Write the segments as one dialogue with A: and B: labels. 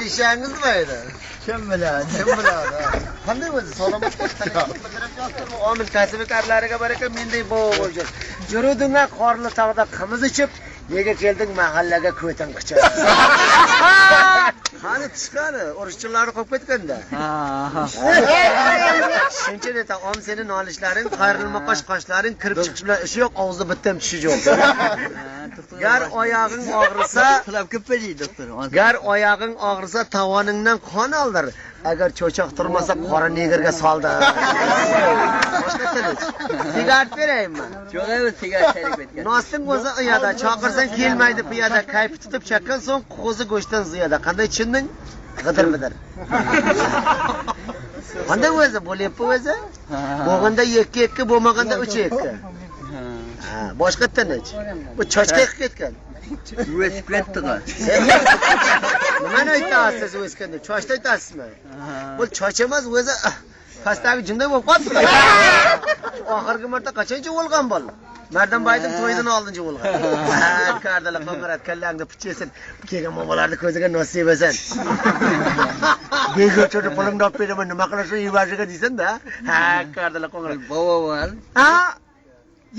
A: İşiniz miydi?
B: Kim biladi?
A: Kim biladi? Qanday o'zi salomat omil kasbikorlariga baraka menday bovo bo'lgan. Yurudinglar qorli tog'da qimiz ichib, nega kelding mahallaga ko'tin qichib. Qani chiqani, urushchilarni qo'yib ketganda. Shuncha deta om seni nolishlaring, qayrilma qoshlaring kirib chiqish bilan ishi yo'q, og'zi bittam tishi yo'q. Gar oyog'ing og'risa,
B: Tilab ko'padi doktor.
A: gar oyog'ing og'risa tovoningdan qon oldir. Agar cho'choq turmasa qora negerga soldi. Boshqa tilish. Sigaret beraymi?
B: Yo'q, emas sigaret chayib ketgan.
A: Nosing o'zi uyada, chaqirsang kelmaydi piyada, kayfi tutib chakkan so'ng qo'zi go'shtdan ziyada. Qanday tushunding? G'idir-bidir. Qanday o'zi bo'lyapti o'zi? Bo'lganda 2 bo'lmaganda 3 Ha, boshqa tinch. Bu chochqa yiqib ketgan.
B: O'sib ketdi-ku.
A: Nimani aytasiz o'skanda? Chochda aytasizmi? Bu choch emas o'zi pastdagi jinday bo'lib qoldi. Oxirgi marta qachoncha o'lgan bola? Mardanbayning to'yidan oldincha o'lgan. Ha, kardalar qo'ng'irat kallangni pichesin. Kelgan momolarni ko'ziga nasib etsin. Bego cho'ri pulingni olib beraman, nima qilasan yuvajiga deysan-da. Ha, kardalar qo'ng'irat.
B: Bovo bor.
C: Ha,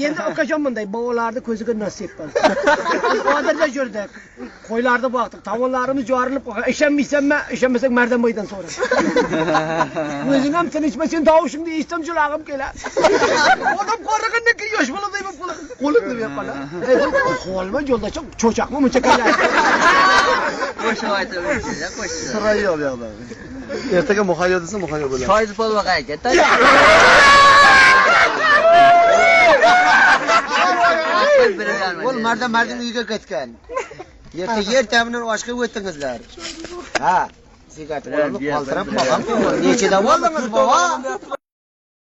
C: endi okajon bunday bovalarni ko'ziga nasib qildi. Hozirda yurdik. Qo'ylarni boqdik. Tovonlarimiz yorilib qolgan. Ishonmaysanmi? Ishonmasak Mardanboydan so'ra. O'zing ham tinchmasin, tovushingni eshitsam julag'im keladi. Odam qo'rg'andan keyin yosh bola deyman qo'limni berib qola. Qo'lma yo'lda cho'chaqmi muncha keladi.
B: Qo'shiq aytib o'tdi-da, qo'shiq.
A: Sira yo'q bu yoqda. Ertaga muhayyo desa muhayyo bo'ladi.
B: Choy polva qayerga?
A: Ol mardan uyga ketgan. Yer ta'minan oshga o'tdingizlar. Ha, sigaret olib qoldirib qolgan. Nechida bo'ldingiz, bobo?